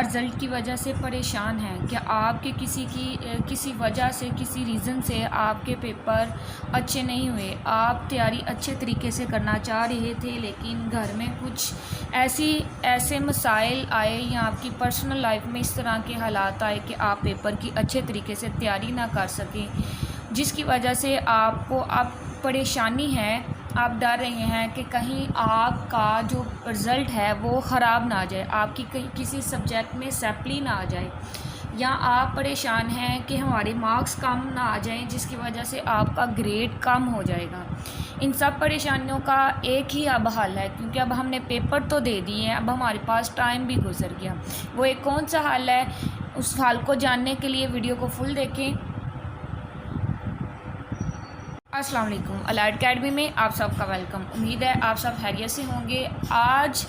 Result کی وجہ سے پریشان ہیں؟ کیا آپ کے کسی وجہ سے کسی ریزن سے آپ کے پیپر اچھے نہیں ہوئے؟ آپ تیاری اچھے طریقے سے کرنا چاہ رہے تھے لیکن گھر میں کچھ ایسے مسائل آئے یا آپ کی پرسنل لائف میں اس طرح کے حالات آئے کہ آپ پیپر کی اچھے طریقے سے تیاری نہ کر سکیں، جس کی وجہ سے آپ کو اب پریشانی ہے۔ آپ ڈر رہے ہیں کہ کہیں آپ کا جو رزلٹ ہے وہ خراب نہ آ جائے، آپ کی کسی سبجیکٹ میں سیپلی نہ آ جائے، یا آپ پریشان ہیں کہ ہمارے مارکس کم نہ آ جائیں جس کی وجہ سے آپ کا گریڈ کم ہو جائے گا۔ ان سب پریشانیوں کا ایک ہی اب حل ہے، کیونکہ اب ہم نے پیپر تو دے دیے ہیں، اب ہمارے پاس ٹائم بھی گزر گیا۔ وہ ایک کون سا حل ہے، اس حل کو جاننے کے لیے ویڈیو کو فل دیکھیں۔ السلام علیکم، الائٹ اکیڈمی میں آپ سب کا ویلکم۔ امید ہے آپ سب خیریت سے ہوں گے۔ آج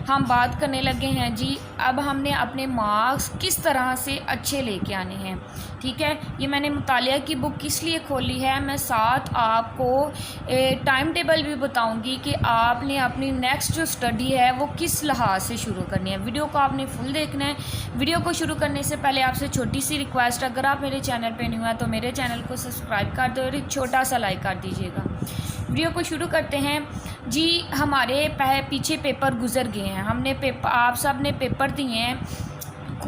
ہم بات کرنے لگے ہیں جی اب ہم نے اپنے مارکس کس طرح سے اچھے لے کے آنے ہیں، ٹھیک ہے۔ یہ میں نے مطالعہ کی بک کس لیے کھولی ہے، میں ساتھ آپ کو ٹائم ٹیبل بھی بتاؤں گی کہ آپ نے اپنی نیکسٹ جو سٹڈی ہے وہ کس لحاظ سے شروع کرنی ہے۔ ویڈیو کو آپ نے فل دیکھنا ہے۔ ویڈیو کو شروع کرنے سے پہلے آپ سے چھوٹی سی ریکویسٹ، اگر آپ میرے چینل پہ نہیں ہیں تو میرے چینل کو سبسکرائب کر دو اور ایک چھوٹا سا لائک کر دیجیے گا۔ ویڈیو کو شروع کرتے ہیں جی۔ ہمارے پیچھے پیپر گزر گئے ہیں، ہم نے آپ سب نے پیپر دیے ہیں۔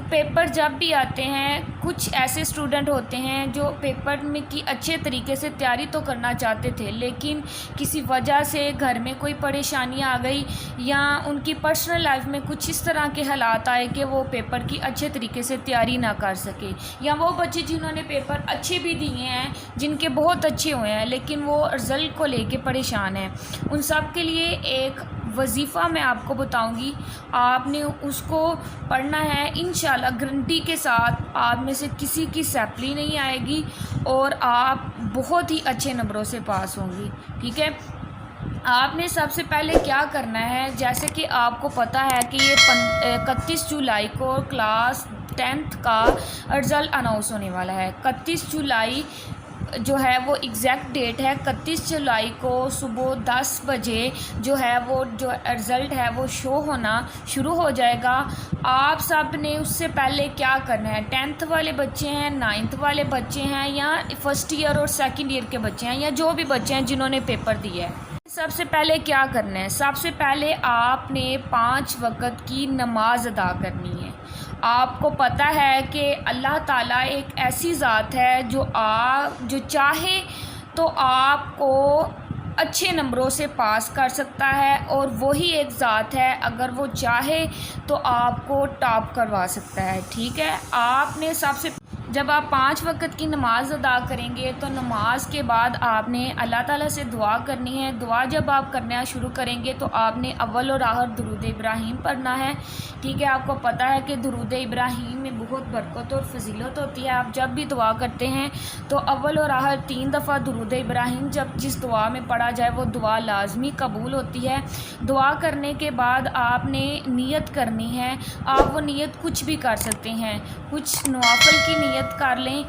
پیپر جب بھی آتے ہیں کچھ ایسے اسٹوڈنٹ ہوتے ہیں جو پیپر میں کی اچھے طریقے سے تیاری تو کرنا چاہتے تھے لیکن کسی وجہ سے گھر میں کوئی پریشانی آ گئی یا ان کی پرسنل لائف میں کچھ اس طرح کے حالات آئے کہ وہ پیپر کی اچھے طریقے سے تیاری نہ کر سکے، یا وہ بچے جنہوں نے پیپر اچھے بھی دیے ہیں، جن کے بہت اچھے ہوئے ہیں لیکن وہ رزلٹ کو لے کے پریشان ہیں، ان سب کے لیے ایک وظیفہ میں آپ کو بتاؤں گی۔ آپ نے اس کو پڑھنا ہے، انشاءاللہ گارنٹی کے ساتھ آپ میں سے کسی کی سیپلی نہیں آئے گی اور آپ بہت ہی اچھے نمبروں سے پاس ہوں گی، ٹھیک ہے۔ آپ نے سب سے پہلے کیا کرنا ہے، جیسے کہ آپ کو پتہ ہے کہ یہ 31 جولائی کو کلاس 10th کا رزلٹ اناؤنس ہونے والا ہے۔ 31 جولائی جو ہے وہ ایگزیکٹ ڈیٹ ہے۔ 31 جولائی کو صبح 10 بجے جو ہے وہ جو رزلٹ ہے وہ شو ہونا شروع ہو جائے گا۔ آپ سب نے اس سے پہلے کیا کرنا ہے، 10th والے بچے ہیں، 9th والے بچے ہیں، یا فرسٹ ایئر اور سیکنڈ ایئر کے بچے ہیں، یا جو بھی بچے ہیں جنہوں نے پیپر دیا ہے، سب سے پہلے کیا کرنا ہے، سب سے پہلے آپ نے 5 وقت کی نماز ادا کرنی ہے۔ آپ کو پتہ ہے کہ اللہ تعالیٰ ایک ایسی ذات ہے جو چاہے تو آپ کو اچھے نمبروں سے پاس کر سکتا ہے، اور وہی ایک ذات ہے اگر وہ چاہے تو آپ کو ٹاپ کروا سکتا ہے، ٹھیک ہے۔ آپ نے جب آپ 5 وقت کی نماز ادا کریں گے تو نماز کے بعد آپ نے اللہ تعالیٰ سے دعا کرنی ہے۔ دعا جب آپ کرنا شروع کریں گے تو آپ نے اول اور آخر درود ابراہیم پڑھنا ہے، ٹھیک ہے۔ آپ کو پتہ ہے کہ درود ابراہیم میں بہت برکت اور فضیلت ہوتی ہے۔ آپ جب بھی دعا کرتے ہیں تو اول اور آخر 3 دفعہ درود ابراہیم جس دعا میں پڑھا جائے وہ دعا لازمی قبول ہوتی ہے۔ دعا کرنے کے بعد آپ نے نیت کرنی ہے۔ آپ وہ نیت کچھ بھی کر سکتے ہیں، کچھ نوافل کی نیت کر لیں،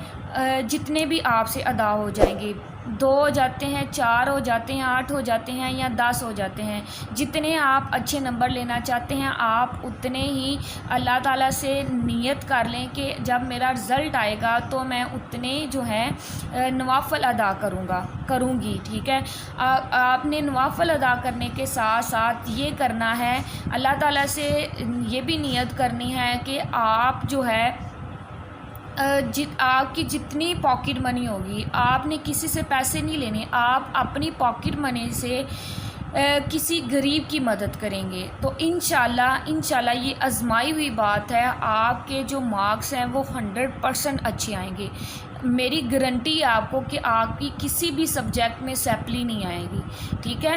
جتنے بھی آپ سے ادا ہو جائیں گے، 2 ہو جاتے ہیں، 4 ہو جاتے ہیں، 8 ہو جاتے ہیں، یا 10 ہو جاتے ہیں، جتنے آپ اچھے نمبر لینا چاہتے ہیں آپ اتنے ہی اللہ تعالیٰ سے نیت کر لیں کہ جب میرا رزلٹ آئے گا تو میں اتنے جو ہے نوافل ادا کروں گی، ٹھیک ہے۔ آپ نے نوافل ادا کرنے کے ساتھ ساتھ یہ کرنا ہے، اللہ تعالیٰ سے یہ بھی نیت کرنی ہے کہ آپ جو ہے آپ کی جتنی پاکٹ منی ہوگی، آپ نے کسی سے پیسے نہیں لینے، آپ اپنی پاکٹ منی سے کسی غریب کی مدد کریں گے تو انشاءاللہ یہ آزمائی ہوئی بات ہے، آپ کے جو مارکس ہیں وہ 100% اچھے آئیں گے۔ میری گارنٹی ہے آپ کو کہ آپ کی کسی بھی سبجیکٹ میں سیپلی نہیں آئے گی، ٹھیک ہے۔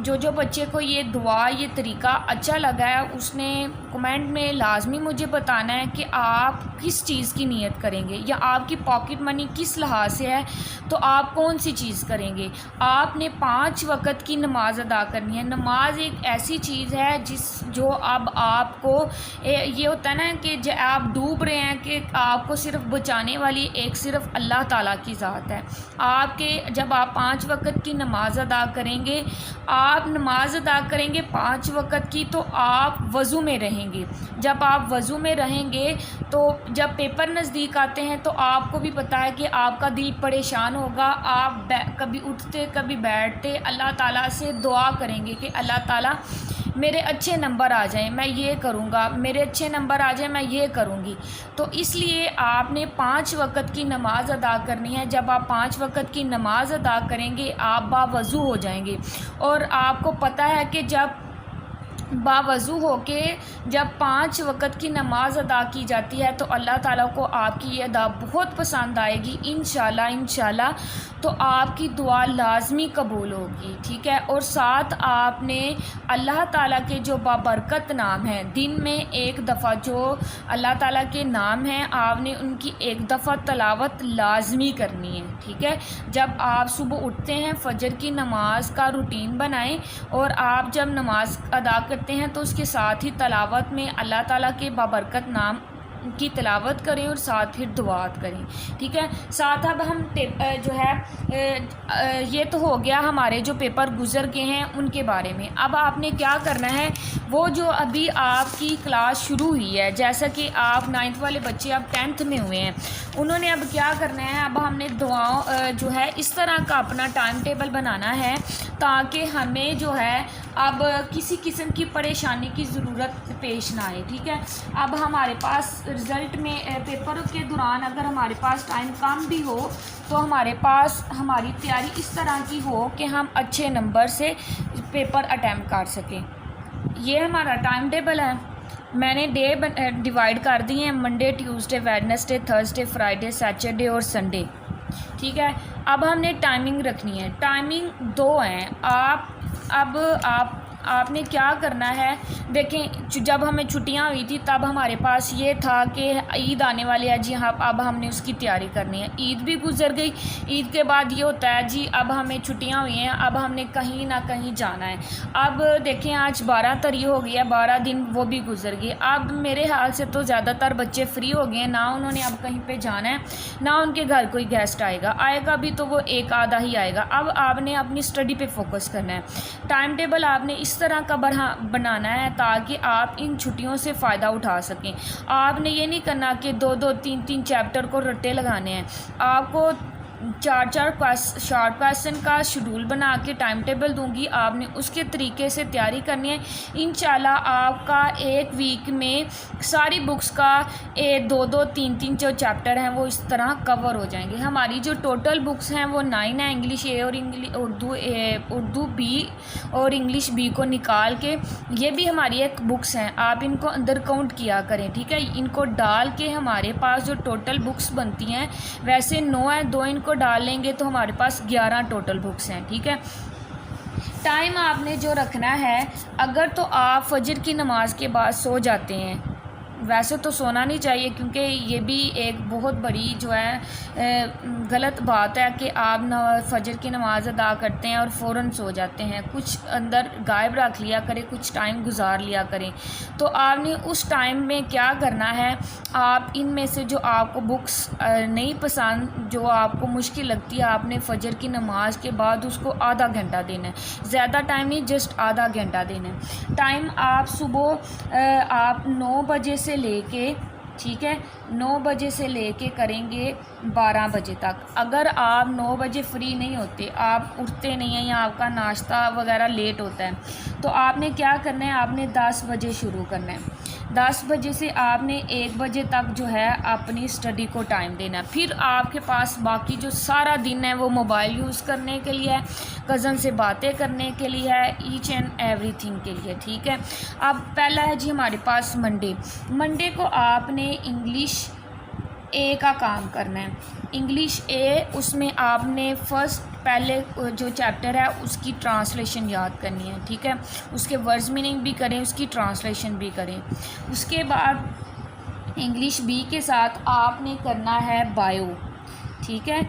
جو بچے کو یہ دعا یہ طریقہ اچھا لگا ہے اس نے کمنٹ میں لازمی مجھے بتانا ہے کہ آپ کس چیز کی نیت کریں گے، یا آپ کی پاکٹ منی کس لحاظ سے ہے تو آپ کون سی چیز کریں گے۔ آپ نے 5 وقت کی نماز ادا کرنی ہے۔ نماز ایک ایسی چیز ہے جو اب آپ کو یہ ہوتا ہے نا کہ آپ ڈوب رہے ہیں کہ آپ کو صرف بچانے والی ایک صرف اللہ تعالیٰ کی ذات ہے۔ جب آپ 5 وقت کی نماز ادا کریں گے، آپ نماز ادا کریں گے 5 وقت کی، تو آپ وضو میں رہیں رہیں گے. جب آپ وضو میں رہیں گے تو جب پیپر نزدیک آتے ہیں تو آپ کو بھی پتہ ہے کہ آپ کا دل پریشان ہوگا. آپ کبھی اٹھتے کبھی بیٹھتے اللہ تعالیٰ سے دعا کریں گے کہ اللہ تعالیٰ میرے اچھے نمبر آ جائیں، میں یہ کروں گا، میرے اچھے نمبر آ جائیں، میں یہ کروں گی. تو اس لیے آپ نے 5 وقت کی نماز ادا کرنی ہے. جب آپ 5 وقت کی نماز ادا کریں گے آپ باوضو ہو جائیں گے. اور آپ کو پتہ ہے کہ جب باوضو ہو کے جب 5 وقت کی نماز ادا کی جاتی ہے تو اللہ تعالیٰ کو آپ کی یہ ادا بہت پسند آئے گی انشاءاللہ. تو آپ کی دعا لازمی قبول ہوگی. ٹھیک ہے. اور ساتھ آپ نے اللہ تعالیٰ کے جو بابرکت نام ہیں، دن میں ایک دفعہ جو اللہ تعالیٰ کے نام ہیں آپ نے ان کی ایک دفعہ تلاوت لازمی کرنی ہے. ٹھیک ہے. جب آپ صبح اٹھتے ہیں فجر کی نماز کا روٹین بنائیں اور آپ جب نماز ادا کرتے ہیں تو اس کے ساتھ ہی تلاوت میں اللہ تعالیٰ کے بابرکت نام کی تلاوت کریں اور ساتھ پھر دعات کریں. ٹھیک ہے. ساتھ اب ہم جو ہے یہ تو ہو گیا ہمارے جو پیپر گزر گئے ہیں ان کے بارے میں. اب آپ نے کیا کرنا ہے، وہ جو ابھی آپ کی کلاس شروع ہوئی ہے، جیسا کہ آپ 9th والے بچے اب 10th میں ہوئے ہیں، انہوں نے اب کیا کرنا ہے، اب ہم نے دعاؤں جو ہے اس طرح کا اپنا ٹائم ٹیبل بنانا ہے تاکہ ہمیں جو ہے اب کسی قسم کی پریشانی کی ضرورت پیش نہ آئے. ٹھیک ہے. اب ہمارے پاس رزلٹ میں پیپر کے دوران اگر ہمارے پاس ٹائم کم بھی ہو تو ہمارے پاس ہماری تیاری اس طرح کی ہو کہ ہم اچھے نمبر سے پیپر اٹیمپٹ کر سکیں. یہ ہمارا ٹائم ٹیبل ہے. میں نے ڈے ڈیوائیڈ کر دی ہیں: Monday, Tuesday, Wednesday, Thursday, Friday, Saturday اور سنڈے. ٹھیک ہے. اب ہم نے ٹائمنگ رکھنی ہے. ٹائمنگ 2 ہیں. آپ نے کیا کرنا ہے، دیکھیں جب ہمیں چھٹیاں ہوئی تھی تب ہمارے پاس یہ تھا کہ عید آنے والی ہے جی ہاں، اب ہم نے اس کی تیاری کرنی ہے. عید بھی گزر گئی. عید کے بعد یہ ہوتا ہے جی اب ہمیں چھٹیاں ہوئی ہیں، اب ہم نے کہیں نہ کہیں جانا ہے. اب دیکھیں آج 12 تاریخ ہو گئی ہے، 12 دن وہ بھی گزر گئے. اب میرے حال سے تو زیادہ تر بچے فری ہو گئے ہیں، نہ انہوں نے اب کہیں پہ جانا ہے نہ ان کے گھر کوئی گیسٹ آئے گا بھی تو وہ ایک آدھا ہی آئے گا. اب آپ نے اپنی اسٹڈی پہ فوکس کرنا ہے. ٹائم ٹیبل آپ نے اس طرح کا بنانا ہے تاکہ آپ ان چھٹیوں سے فائدہ اٹھا سکیں. آپ نے یہ نہیں کرنا کہ 2 3 چیپٹر کو رٹے لگانے ہیں. آپ کو 4 شارٹ کویسچن کا شیڈول بنا کے ٹائم ٹیبل دوں گی، آپ نے اس کے طریقے سے تیاری کرنی ہے. انشاءاللہ آپ کا ایک ویک میں ساری بکس کا 2 3 جو چیپٹر ہیں وہ اس طرح کور ہو جائیں گے. ہماری جو ٹوٹل بکس ہیں وہ 9 ہیں. انگلش اے اور اردو بی اور انگلش بی کو نکال کے یہ بھی ہماری ایک بکس ہیں، آپ ان کو اندر کاؤنٹ کیا کریں. ٹھیک ہے. ان کو ڈال کے ہمارے پاس جو ٹوٹل بکس بنتی ہیں ویسے 9 ہیں، 2 ان کو ڈال لیں گے تو ہمارے پاس 11 ٹوٹل بکس ہیں. ٹھیک ہے. ٹائم آپ نے جو رکھنا ہے، اگر تو آپ فجر کی نماز کے بعد سو جاتے ہیں، ویسے تو سونا نہیں چاہیے کیونکہ یہ بھی ایک بہت بڑی جو ہے غلط بات ہے کہ آپ فجر کی نماز ادا کرتے ہیں اور فوراً سو جاتے ہیں. کچھ اندر غائب رکھ لیا کریں، کچھ ٹائم گزار لیا کریں. تو آپ نے اس ٹائم میں کیا کرنا ہے، آپ ان میں سے جو آپ کو بکس نہیں پسند، جو آپ کو مشکل لگتی ہے، آپ نے فجر کی نماز کے بعد اس کو آدھا گھنٹہ دینا ہے. زیادہ ٹائم نہیں، جسٹ آدھا گھنٹہ دینا ہے. ٹائم آپ صبح آپ 9 بجے سے لے کے، ٹھیک ہے، 9 بجے سے لے کے کریں گے 12 بجے تک. اگر آپ 9 بجے فری نہیں ہوتے، آپ اٹھتے نہیں ہیں یا آپ کا ناشتہ وغیرہ لیٹ ہوتا ہے، تو آپ نے کیا کرنا ہے، آپ نے 10 بجے شروع کرنا ہے. 10 بجے سے آپ نے 1 بجے تک جو ہے اپنی اسٹڈی کو ٹائم دینا ہے. پھر آپ کے پاس باقی جو سارا دن ہے وہ موبائل یوز کرنے کے لیے ہے، کزن سے باتیں کرنے کے لیے ہے، ایچ اینڈ ایوری تھنگ کے لیے. ٹھیک ہے. اب پہلا ہے جی ہمارے پاس منڈے کو آپ نے انگلش اے کا کام کرنا ہے. انگلش اے، اس میں آپ نے پہلے جو چیپٹر ہے اس کی ٹرانسلیشن یاد کرنی ہے. ٹھیک ہے. اس کے ورڈز میننگ بھی کریں، اس کی ٹرانسلیشن بھی کریں. اس کے بعد انگلش بی کے ساتھ آپ نے کرنا ہے بایو. ٹھیک ہے.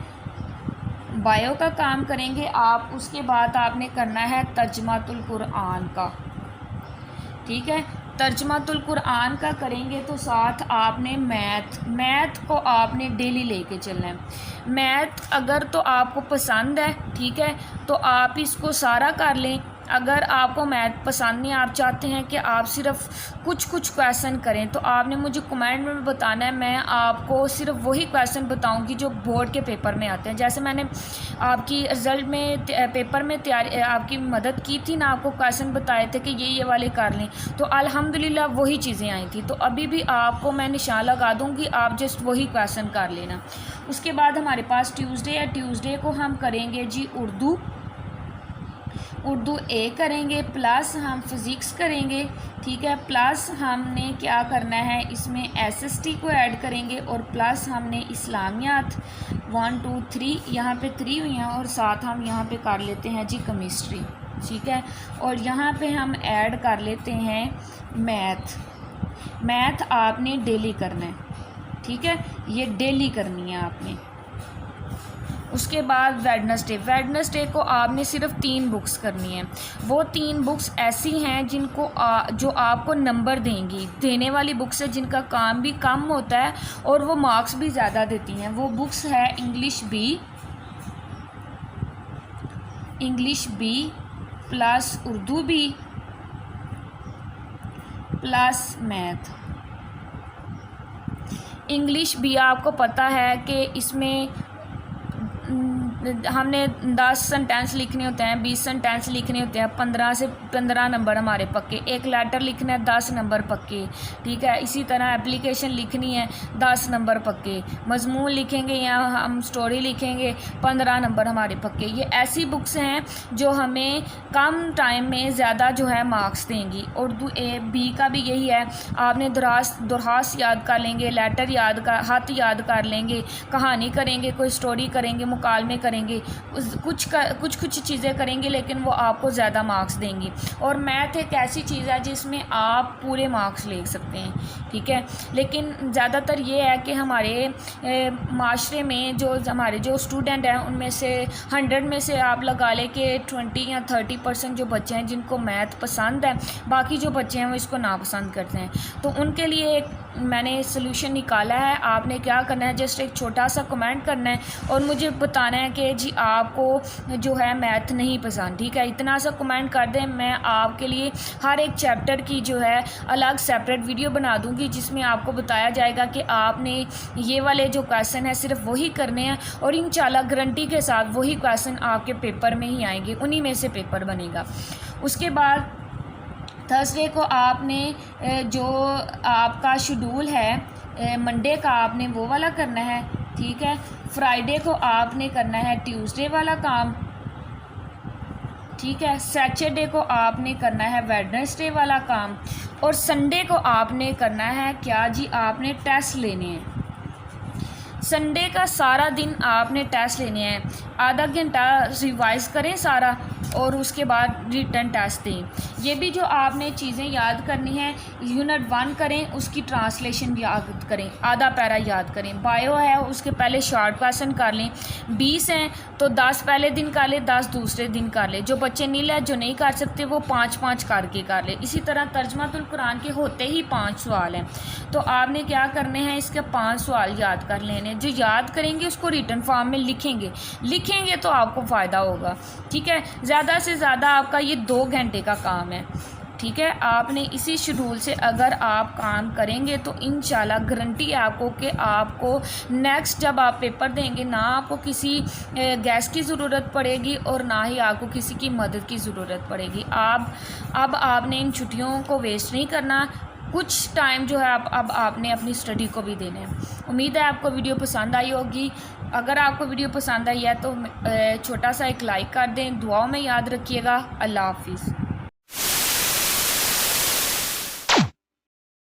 بایو کا کام کریں گے آپ. اس کے بعد آپ نے کرنا ہے ترجمۃ القرآن کا. ٹھیک ہے. ترجمۃ القرآن کا کریں گے تو ساتھ آپ نے میتھ کو آپ نے ڈیلی لے کے چلنا ہے. میتھ اگر تو آپ کو پسند ہے، ٹھیک ہے، تو آپ اس کو سارا کر لیں. اگر آپ کو میتھ پسند نہیں، آپ چاہتے ہیں کہ آپ صرف کچھ کویسچن کریں، تو آپ نے مجھے کمنٹ میں بتانا ہے، میں آپ کو صرف وہی کویسچن بتاؤں گی جو بورڈ کے پیپر میں آتے ہیں۔ جیسے میں نے آپ کی رزلٹ میں پیپر میں تیاری آپ کی مدد کی تھی نا، آپ کو کویسچن بتائے تھے کہ یہ والے کر لیں، تو الحمدللہ وہی چیزیں آئی تھیں، تو ابھی بھی آپ کو میں نشان لگا دوں گی، آپ جسٹ وہی کویسچن کر لینا۔ اس کے بعد ہمارے پاس ٹیوزڈے ہے، ٹیوزڈے کو ہم کریں گے جی اردو اے کریں گے، پلس ہم فزکس کریں گے، ٹھیک ہے، پلس ہم نے کیا کرنا ہے اس میں ایس ایس ٹی کو ایڈ کریں گے، اور پلس ہم نے اسلامیات 1 2 3 یہاں پہ 3 ہوئی ہیں، اور ساتھ ہم یہاں پہ کر لیتے ہیں جی کیمسٹری، ٹھیک ہے، اور یہاں پہ ہم ایڈ کر لیتے ہیں میتھ آپ نے ڈیلی کرنا ہے، ٹھیک ہے، یہ ڈیلی کرنی ہے آپ نے۔ اس کے بعد ویڈنسڈے کو آپ نے صرف 3 بکس کرنی ہیں، وہ 3 بکس ایسی ہیں جو آپ کو نمبر دیں گی، دینے والی بکس ہے جن کا کام بھی کم ہوتا ہے اور وہ مارکس بھی زیادہ دیتی ہیں۔ وہ بکس ہے English B plus Urdu B plus math. English بھی آپ کو پتہ ہے کہ اس میں ہم نے 10 سنٹینس لکھنے ہوتے ہیں، 20 سنٹینس لکھنے ہوتے ہیں، 15 سے 15 نمبر ہمارے پکے، ایک لیٹر لکھنا ہے 10 نمبر پکے، ٹھیک ہے، اسی طرح اپلیکیشن لکھنی ہے 10 نمبر پکے، مضمون لکھیں گے یا ہم سٹوری لکھیں گے 15 نمبر ہمارے پکے۔ یہ ایسی بکس ہیں جو ہمیں کم ٹائم میں زیادہ جو ہے مارکس دیں گی۔ اردو اے بی کا بھی یہی ہے، آپ نے درخواست یاد کر لیں گے، خط یاد کر لیں گے، کہانی کریں گے، کوئی سٹوری کریں گے، مکالمے کریں گے، کچھ چیزیں کریں گے، لیکن وہ آپ کو زیادہ مارکس دیں گی۔ اور میتھ ایک ایسی چیز ہے جس میں آپ پورے مارکس لے سکتے ہیں، ٹھیک ہے، لیکن زیادہ تر یہ ہے کہ ہمارے معاشرے میں ہمارے جو اسٹوڈنٹ ہیں ان میں سے 100 میں سے آپ لگا لیں کہ 20 یا 30% جو بچے ہیں جن کو میتھ پسند ہے، باقی جو بچے ہیں وہ اس کو ناپسند کرتے ہیں، تو ان کے لیے میں نے سلوشن نکالا ہے۔ آپ نے کیا کرنا ہے، جسٹ ایک چھوٹا سا کمنٹ کرنا ہے اور مجھے بتانا ہے کہ جی آپ کو جو ہے میتھ نہیں پسند، ٹھیک ہے، اتنا سا کمنٹ کر دیں، میں آپ کے لیے ہر ایک چیپٹر کی جو ہے الگ سیپریٹ ویڈیو بنا دوں گی، جس میں آپ کو بتایا جائے گا کہ آپ نے یہ والے جو کویسچن ہیں صرف وہی کرنے ہیں، اور انشاءاللہ گارنٹی کے ساتھ وہی کویسچن آپ کے پیپر میں ہی آئیں گے، انہی میں سے پیپر بنے گا۔ اس کے بعد تھرسڈے کو آپ نے جو آپ کا شیڈول ہے منڈے کا آپ نے وہ والا کرنا ہے، ٹھیک ہے، فرائیڈے کو آپ نے کرنا ہے ٹیوزڈے والا کام، ٹھیک ہے، سیٹرڈے کو آپ نے کرنا ہے ویڈنسڈے والا کام، اور سنڈے کو آپ نے کرنا ہے کیا جی، آپ نے ٹیسٹ لینے ہیں۔ سنڈے کا سارا دن آپ نے ٹیسٹ لینے ہیں، آدھا گھنٹہ ریوائز کریں سارا، اور اس کے بعد ریٹن ٹیسٹ دیں۔ یہ بھی جو آپ نے چیزیں یاد کرنی ہیں، یونٹ 1 کریں، اس کی ٹرانسلیشن یاد کریں، آدھا پیرا یاد کریں، بایو ہے اس کے پہلے شارٹ کویسچن کر لیں، 20 ہیں تو 10 پہلے دن کر لیں، 10 دوسرے دن کر لیں، جو بچے نیل ہے جو نہیں کر سکتے وہ 5 کر کے کر لیں۔ اسی طرح ترجمہ القرآن کے ہوتے ہی 5 سوال ہیں، تو آپ نے کیا کرنے ہیں، اس کے 5 سوال یاد کر لینے، جو یاد کریں گے اس کو ریٹن فارم میں لکھیں گے تو آپ کو فائدہ ہوگا، ٹھیک ہے، زیادہ سے زیادہ آپ کا یہ 2 گھنٹے کا کام ہے، ٹھیک ہے، آپ نے اسی شیڈول سے اگر آپ کام کریں گے تو انشاءاللہ گارنٹی ہے آپ کو کہ آپ کو نیکسٹ جب آپ پیپر دیں گے نہ آپ کو کسی گیس کی ضرورت پڑے گی اور نہ ہی آپ کو کسی کی مدد کی ضرورت پڑے گی۔ اب آپ نے ان چھٹیوں کو ویسٹ نہیں کرنا، کچھ ٹائم جو ہے اب آپ نے اپنی اسٹڈی کو بھی دینا ہے۔ امید ہے آپ کو ویڈیو پسند آئی ہوگی، اگر آپ کو ویڈیو پسند آئی ہے تو چھوٹا سا ایک لائک کر دیں، دعاؤں میں یاد رکھیے گا۔ اللہ حافظ۔